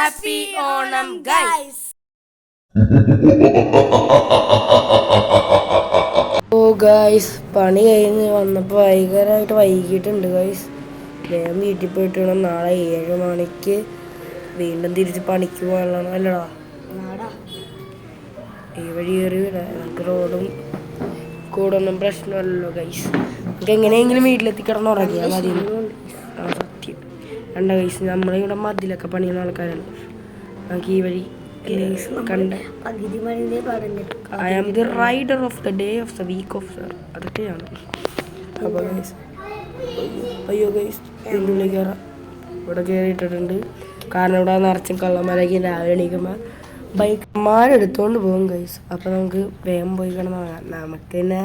Happy Onam guys. Oh guys, പണി കഴിഞ്ഞ് വന്നപ്പോൾ ഭയങ്കരമായിട്ട് വൈകിട്ടുണ്ട് ഗൈസ്. വേഗം വീട്ടിൽ പോയിട്ട് വേണം നാളെ 7 മണിക്ക് വീണ്ടും തിരിച്ച് പണിക്ക് പോകാനുള്ളതാണ്. അല്ലടാ, ഈ വഴി കയറി നമുക്ക് റോഡും കൂടൊന്നും പ്രശ്നമല്ലല്ലോ ഗൈസ്. നമുക്ക് എങ്ങനെയെങ്കിലും വീട്ടിലെത്തി കിടന്നുറങ്ങിയാൽ മതി. ആ സത്യം കണ്ട ഗൈസ്, നമ്മളിവിടെ മതിലൊക്കെ പണിയുന്ന ആൾക്കാരാണ്. നമുക്ക് ഈ വഴി കണ്ട I am the rider of the day of the week of അതൊക്കെയാണ്. അപ്പോൾ ഗൈസ്, അയ്യോ ഗൈസ്, ഇതിൻ്റെ ഉള്ളിൽ കയറാം. ഇവിടെ കയറിയിട്ടിട്ടുണ്ട്. കാരണം ഇവിടെ നിറച്ചും കള്ളന്മാരൊക്കെ രാവിലെ എണീക്കുമ്പോൾ ബൈക്കന്മാരെടുത്തോണ്ട് പോകും ഗൈസ്. അപ്പോൾ നമുക്ക് വേഗം പോയി കിടന്നുറങ്ങാം. നമുക്ക് തന്നെ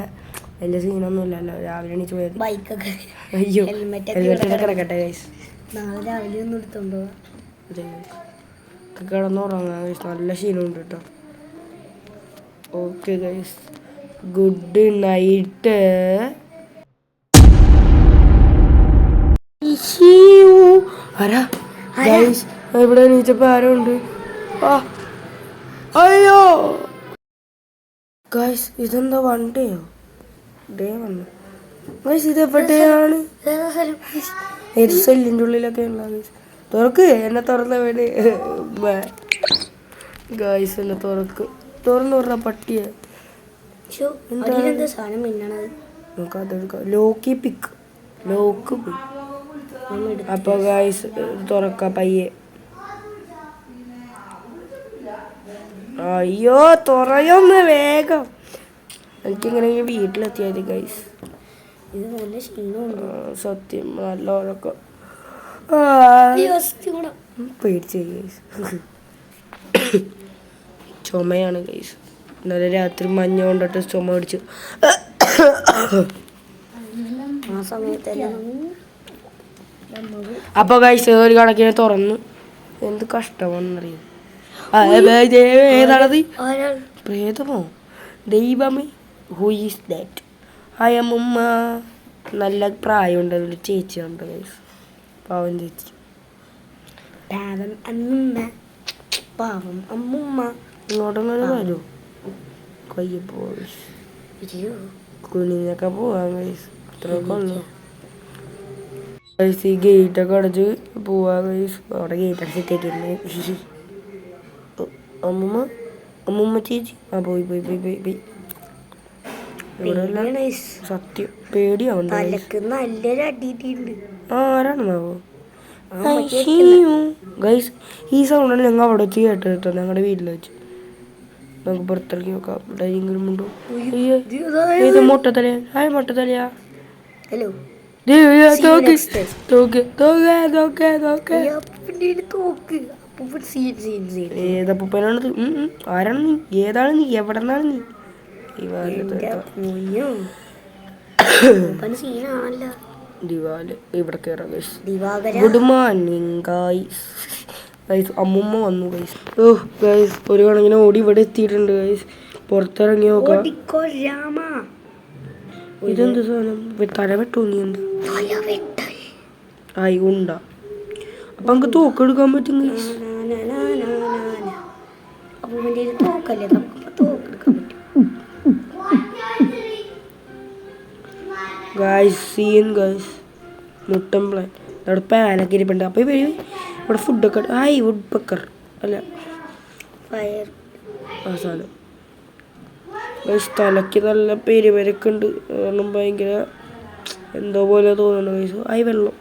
വലിയ സീനൊന്നും ഇല്ലല്ലോ. രാവിലെ എണീച്ച് പോയത് ബൈക്കൊക്കെ. അയ്യോ, ഹെൽമെറ്റൊക്കെ കിടക്കട്ടെ ഗൈസ്. നാളെ രാവിലെ ഒന്നും എടുത്തോണ്ടോ കിടന്നുറങ്ങാം ഗൈസ്. നല്ല ക്ഷീണമുണ്ട് കേട്ടോ. Okay guys, good night. ആരാ ഗൈസ്? ഇവിടെ എണീച്ചപ്പോൾ ആരോ ഉണ്ട്. അയ്യോ ഗൈസ്, ഇതെന്താ വണ്ടിയോ? ഡേ വന്നു ഗൈസ്. ഇത് എവിടെയാണ്? ഏത് സെല്ലിൻ്റെ ഉള്ളിലൊക്കെ ഉള്ള ഗൈസ്? തുറക്ക്, എന്നെ തുറന്ന വേണ്ടി ഗൈസ്. എന്നെ തുറന്നു പറഞ്ഞ പട്ടിയെ. നമുക്ക് അതെടുക്കാം. ലോക്കി പിക്ക് ലോക്ക് പോയി. അപ്പോൾ ഗൈസ് തുറക്കാം പയ്യെ. അയ്യോ, തുറയൊന്ന് വേഗം. എനിക്കിങ്ങനെ വീട്ടിലെത്തിയാൽ ഗൈസ്. ഇത് നല്ല ക്ഷീണമുണ്ട് സത്യം. നല്ല ഉറക്കം. പേടിച്ച് ഗൈസ്. ചുമയാണ് ഗൈസ്. ഇന്നലെ രാത്രി മഞ്ഞ കൊണ്ടിട്ട് ചുമ പിടിച്ചു. ആ സമയത്തെല്ലാം അപ്പോൾ ഗൈസ് ഒരു കണക്കിന് തുറന്നു. എന്ത് കഷ്ടമാണെന്നറിയാം. ഏതാണത്? പ്രേതമോ? ദൈവമേ, ഹൂ ഈസ് ദാറ്റ്? അമ്മ നല്ല പ്രായമുണ്ട്. അതിൽ ചേച്ചിയുണ്ട് ഗൈസ്. പാവം ചേച്ചി. പാവം അമ്മുമ്മ. ഇങ്ങോട്ടങ്ങനെ വരുമോ? കൊയ്യപ്പോ കുനിഞ്ഞൊക്കെ പോവാം ഗൈസ്. അത്രയൊക്കെ ഉള്ളു ഗൈസ്. ഈ ഗേറ്റൊക്കെ അടച്ച് പോവാം ഗൈസ്. അവിടെ ഗേറ്റ് അടച്ചിട്ടേക്കില്ലേ അമ്മുമ്മ ചേച്ചി. പോയി പോയി പോയി പോയി പോയി. ഇവിടെ സത്യം പേടിയാവുണ്ട്. നല്ലൊരു അടിയിട്ടുണ്ട്. ആരാണെന്നാവോ ഗൈസ്? ഈ സൗണ്ടാണ് ഞങ്ങൾ അവിടെ വെച്ച് കേട്ടോ. ഞങ്ങളുടെ വീട്ടിൽ വെച്ച്. നമുക്ക് പുറത്തിറങ്ങി നോക്കാം. ഡൈനിങ് റൂമുണ്ടോ? ഏത് മുട്ടത്തലയാ? മുട്ടത്തലയാ? ഹലോ, ഏതപ്പൂപ്പനാണത്? ആരാണ് നീ? ഏതാണ് നീ? എവിടെ നിന്നാണ് നീ? ദിവാല്. ഇവിടെ കയറാം guys. Good morning guys. Guys, അമ്മുമ്മ വന്നു ഗൈസ്. ഗൈസ്, ഒരു കണക്കിന് ഓടി ഇവിടെ എത്തിയിട്ടുണ്ട് ഗൈസ്. പുറത്തിറങ്ങി നോക്കാം. ഇതെന്ത് സാധനം? തല വെട്ടു. നീ എന്ത് ആയി ഉണ്ടാ? അപ്പൊ നമുക്ക് തോക്കെടുക്കാൻ പറ്റും ഗൈസ്. Guys, scene guys. മുട്ടൻ പ്ലാൻ. അവിടെ പാനൊക്കെ ഇരിപ്പുണ്ട്. അപ്പോൾ ഇവിടെ ഫുഡൊക്കെ. വുഡ് പക്കർ അല്ല, ഫയർ. ആ സാധനം ഗൈസ്. തലയ്ക്ക് നല്ല പെരുവരൊക്കെ ഉണ്ട്. കാരണം ഭയങ്കര എന്തോ പോലെ തോന്നുന്നു ഗൈസ്. വെള്ളം.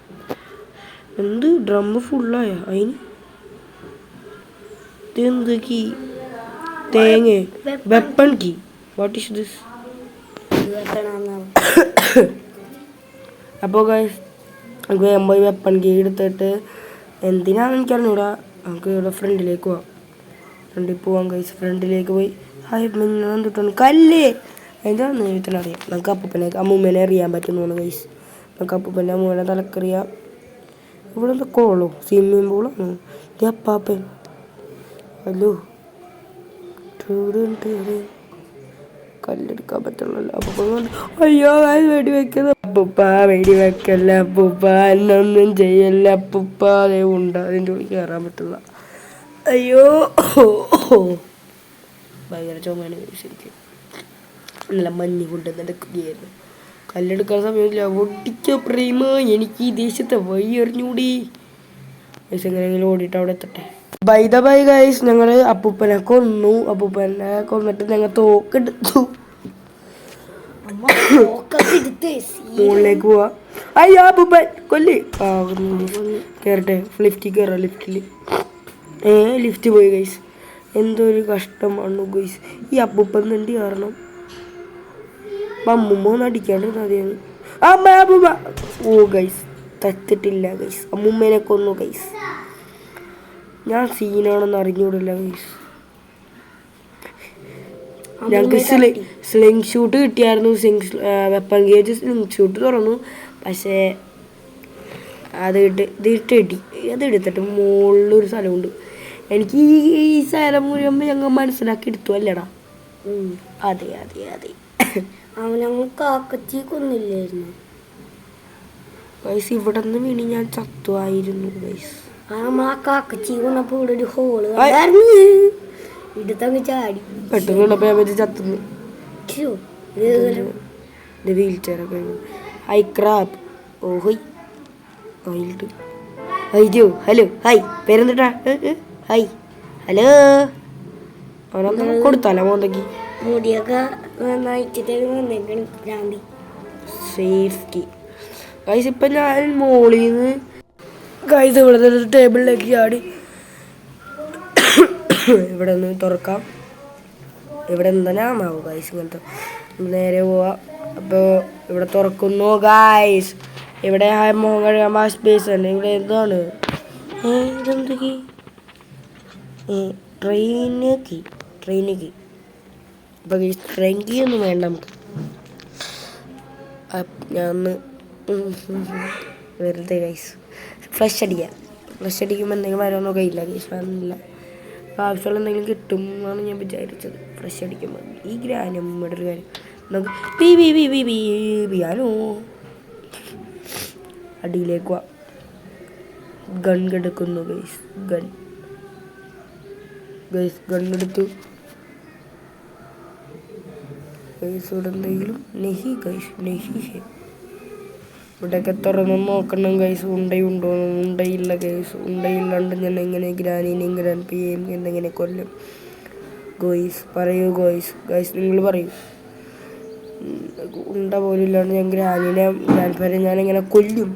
എന്ത് ഡ്രമ്മ് ഫുള്ളായ? അതിന് ഇതെന്ത് കീ? തേങ്ങ. Weapon key. What is this? അപ്പോൾ ഗൈസ്, നമുക്ക് പോയി വെപ്പൺ കീ എടുത്തിട്ട് എന്തിനാണെന്ന് എനിക്കറിഞ്ഞൂടാ. നമുക്ക് ഇവിടെ ഫ്രണ്ടിലേക്ക് പോവാം. ഫ്രണ്ടിൽ പോവാം ഗൈസ്. ഫ്രണ്ടിലേക്ക് പോയി മിന്നിട്ടാണ് കല്ല്. എന്താണെന്ന് എഴുത്തിനറിയാം. നമുക്ക് അമ്മൂമ്മേനെ അറിയാൻ പറ്റുന്നു ഗൈസ്. നമുക്ക് അപ്പൂപ്പൻ്റെ അമ്മൂമ്മേനെ തലക്കറിയാം. ഇവിടെ എന്താ കോളോ? സ്വിമ്മിങ് പൂളാണോ? അപ്പാപ്പൻ. ഹലോ, കല്ലെടുക്കാൻ പറ്റുള്ളൂ. അപ്പൊ അയ്യോ വെടി വെക്കുന്നത്. അപ്പൂപ്പ വെടി വെക്കല്ല അപ്പൂപ്പ, എന്നൊന്നും ചെയ്യല്ല അപ്പൂപ്പ. അതേ ഉണ്ട്. അതിൻ്റെ ഉള്ളിൽ കയറാൻ പറ്റില്ല. അയ്യോ ഭയങ്കര ചുമയാണ് ശരിക്കും. നല്ല മഞ്ഞ് കൊണ്ട് നടക്കുകയായിരുന്നു. കല്ലെടുക്കാൻ സമയമില്ല. ഒട്ടിച്ച പ്രേമ എനിക്ക് ഈ ദേശത്തെ വഴി അറിഞ്ഞൂടി. ഗൈസ് എങ്ങനെയെങ്കിലും ഓടിയിട്ട് അവിടെ എത്തട്ടെ. ബൈ ദ ബൈ ഗൈസ്, ഞങ്ങൾ അപ്പൂപ്പനെ കൊന്നു. അപ്പൂപ്പനെ കൊന്നിട്ട് ഞങ്ങൾ തോക്കെടുത്തു. മുകളിലേക്ക് പോവാ. അയ്യോ അപ്പൂപ്പൻ കൊല്ല്. കയറട്ടെ, ലിഫ്റ്റിൽ കയറാം. ലിഫ്റ്റ് പോയി ഗൈസ്. എന്തൊരു കഷ്ടമാണ് ഗൈസ് ഈ അപ്പൂപ്പൻ തണ്ടി കാരണം. അമ്മൂമ്മ ഒന്ന് അടിക്കാണ്ട് മതിയാണ്. അമ്മൂമ്മ ഓ ഗൈസ് തത്തിട്ടില്ല ഗൈസ്. അമ്മൂമ്മേനെ കൊന്നു ഗൈസ്. ഞാൻ സീനാണെന്ന് അറിഞ്ഞൂടില്ല ഗൈസ്. ഞങ്ങൾക്ക് സ്ലിംഗ് ഷൂട്ട് കിട്ടിയായിരുന്നു. വെപ്പൺ ഗേജ് സ്ലിംഗ് ഷൂട്ട് തുറന്നു. പക്ഷേ അതെടുത്തിട്ട് മുകളിലൊരു സ്ഥലമുണ്ട്. എനിക്ക് ഈ സ്ഥലം മുഴുവൻ ഞങ്ങൾ മനസ്സിലാക്കി എടുത്തു അല്ലേടാ. അതെ അതെ അതെ. ഞങ്ങൾ കാക്കച്ചി കൊന്നില്ലായിരുന്നു ഗൈസ്. ഇവിടെ നിന്ന് വീണി ഞാൻ ചത്തുവായിരുന്നു ഗൈസ്. ആ കാക്കച്ചി കൊന്നപ്പോ ഇവിടെ ഒരു ഹോള് ഇടത്തങ്ങ് ചാടി പെട്ടെന്ന് കണ്ടപ്പോ ഞാൻ ചത്തുന്നു. വീൽ ചെയറൊക്കെ ഹൈ ക്രാബ്. ഓ ഹോയ് അയ്യോ ഹലോ ഹായ് പേരെന്തിട്ടാ? Hi hello. അവനെന്താ കൊടുത്താലോ മോന്തക്ക് മുടിയൊക്കെ നന്നായിട്ട് സേഫ്റ്റി ഗൈസ്. ഇപ്പം ഞാൻ മോളിൽ നിന്ന് ഗൈസ് ഇവിടെ ടേബിളിലേക്ക് ചാടി. ഇവിടെ നിന്ന് തുറക്കാം. ഇവിടെ എന്താണാവോ ഗൈസ്. ഇങ്ങനത്തെ നേരെ പോവാ. അപ്പോൾ ഇവിടെ തുറക്കുന്നു ഗൈസ്. ഇവിടെ മോഹൻ കഴിയാൻ വാഷ് ബേസ് ഉണ്ട്. ഇവിടെ എന്താണ് ഇതെന്തൊക്കെ? ട്രെയിനിക്ക് അപ്പോൾ ഗൈസ് ട്രെയിൻ കീ ഒന്നും വേണ്ട നമുക്ക്. ഞാൻ ഒന്ന് വെറുതെ ഗൈസ് ഫ്ലഷ് അടിക്കുമ്പോൾ എന്തെങ്കിലും വരാനോ കഴിയില്ല ഗൈസ്. വന്നില്ല. ആവശ്യമുള്ള എന്തെങ്കിലും കിട്ടും എന്നാണ് ഞാൻ വിചാരിച്ചത്. ഫ്ലഷ് അടിക്കുമ്പോൾ ഈ ഗ്രാനം ഇവിടെ ഒരു കാര്യം നമുക്ക് ബിയാനോ അടിയിലേക്ക് വാ. ഗൺ കിടക്കുന്നു ഗൈസ്. ഗൺ എടുത്തു ഗൈസ്. ഇവിടെ എന്തെങ്കിലും നെഹി ഇവിടെയൊക്കെ തുറന്ന് നോക്കണം ഗൈസ്. ഉണ്ടയുണ്ടോ? ഉണ്ടയില്ല ഗൈസ്. ഉണ്ടയില്ലാണ്ട് ഞാൻ എങ്ങനെ ഗ്രാനീനെയും ഗ്രാൻഡ് പിയെയും എന്നെങ്ങനെ കൊല്ലും ഗോയ്സ്? പറയൂ ഗോയ്സ് നിങ്ങൾ പറയൂ. ഉണ്ട പോലും ഇല്ലാണ്ട് ഞാൻ ഗ്രാൻഡ് പേരെ ഞാനെങ്ങനെ കൊല്ലും?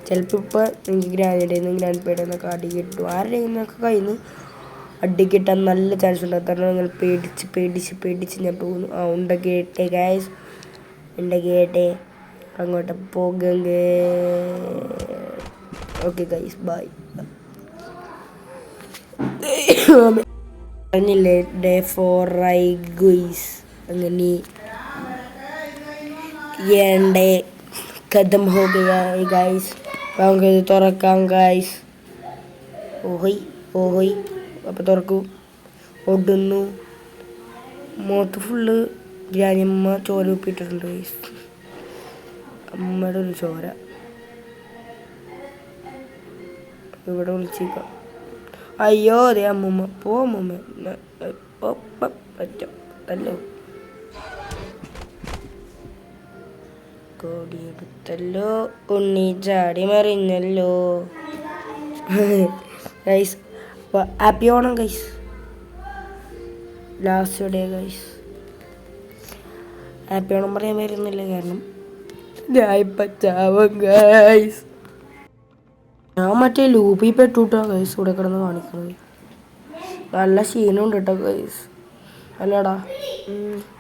ചിലപ്പോൾ ഇപ്പോൾ എനിക്ക് ഗ്രാനീൻ്റെ ഗ്രാൻഡ് പേയുടെ നിന്നൊക്കെ അടി കിട്ടും. ആരുടെ നിന്നൊക്കെ കയ്യിൽ നിന്ന് അടി കിട്ടാൻ നല്ല ചാൻസ് ഉണ്ട്. കാരണം ഞങ്ങൾ പേടിച്ച് ഞാൻ പോകുന്നു. ഉണ്ട കേട്ടെ ഗൈസ്. അങ്ങോട്ട് പോകേ. Okay guys bye. പറഞ്ഞില്ലേ ഡേ 4 ആയി ഗൈസ്. അങ്ങനെ എൻ്റെ ഖതം ഹോ ഗയാ ഗൈസ്. നമുക്ക് തുറക്കാം ഗൈസ്. ഓഹോയ് അപ്പോൾ തുറക്കൂ. ഒടുന്നു. മുഖത്ത് ഫുള്ള് ഗ്രാനിയമ്മ ചോര ഉപ്പിട്ടിട്ടുണ്ട് ഗൈസ്. അമ്മയുടെ ഒരു ചോര ഇവിടെ വിളിച്ചേക്കാം. അയ്യോ അതെ അമ്മൂമ്മ പോ. അമ്മൂമ്മ പറ്റല്ലോ. കോടിയെടുത്തല്ലോ. ഉണ്ണി ചാടി മറിഞ്ഞല്ലോ guys. Happy Onam guys. Last day guys. Happy Onam പറയാൻ വരുന്നില്ല കാരണം ഗൈസ് ഞാൻ മറ്റേ ലൂപ്പിൽ പെട്ടുട്ടോ ഗൈസ്. ഇവിടെ കിടന്ന് കാണിക്കുന്നത് നല്ല ക്ഷീണമുണ്ട് കേട്ടോ ഗൈസ്. അല്ലടാ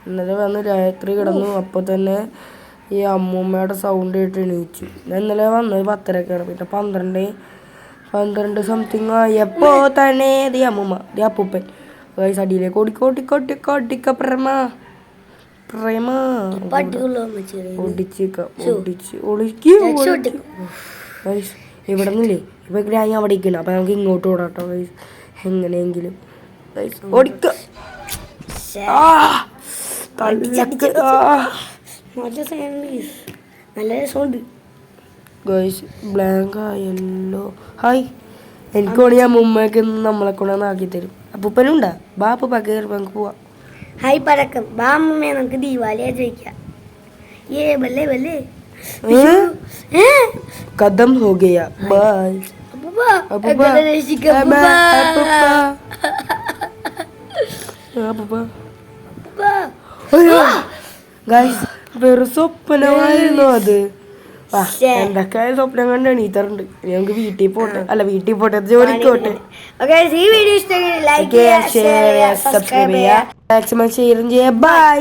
ഇന്നലെ വന്ന് രാത്രി കിടന്നു. അപ്പോൾ തന്നെ ഈ അമ്മൂമ്മയുടെ സൗണ്ട് കേട്ട് എണീച്ചു. ഞാൻ ഇന്നലെ വന്നത് 10:30 പിന്നെ 12 സംതിങ് ആയപ്പോൾ തന്നെ ദേ അമ്മൂമ്മ ദേ അപ്പൂപ്പൻ ഗൈസ് അടിയിലേക്ക് ഓടിക്ക പ്രേമ ഗൈസ്. ഇവിടെ നിന്നില്ലേ ഇപ്പൊ ഗ്രാനി അവിടെ ഇരിക്കണം. അപ്പൊ നമുക്ക് ഇങ്ങോട്ട് ഓടാട്ടോ ഗൈസ്. എങ്ങനെയെങ്കിലും ഗൈസ് ഓടിക്ക. നല്ല രസമുണ്ട് ഗൈസ്. ബ്ലാങ്ക് ആയല്ലോ. ഹായ് എനിക്കോണെങ്കിൽ അമ്മൂമ്മയൊക്കെ നമ്മളെ കൊണ്ടൊന്ന് ആക്കി തരും. അപ്പൂപ്പനും ഉണ്ടാ ബാ അപ്പൂപ്പ കയറി നമുക്ക് പോവാം. ഹായ് പടക്കം ബാ അമ്മമ്മേ നമുക്ക് ദീപാവലി ആചരിക്കാം. ബല്ലേ ബല്ലേ കഥം ഹോ ഗയാ ബൈ. വെറും സ്വപ്നമായിരുന്നു അത്. എന്തൊക്കെ സ്വപ്നം കണ്ട് എണീറ്റാറുണ്ട്. നമുക്ക് വീട്ടിൽ പോട്ടെ. അല്ല വീട്ടിൽ പോട്ടെ, ജോലിക്ക് പോട്ടെ. ഈ വീഡിയോ ഇഷ്ടമെങ്കിൽ ലൈക്ക് ചെയ്യുക, ഷെയർ ചെയ്യുക, സബ്സ്ക്രൈബ് ചെയ്യുക. മാക്സിമം ഷെയറും ചെയ്യാം. ബൈ.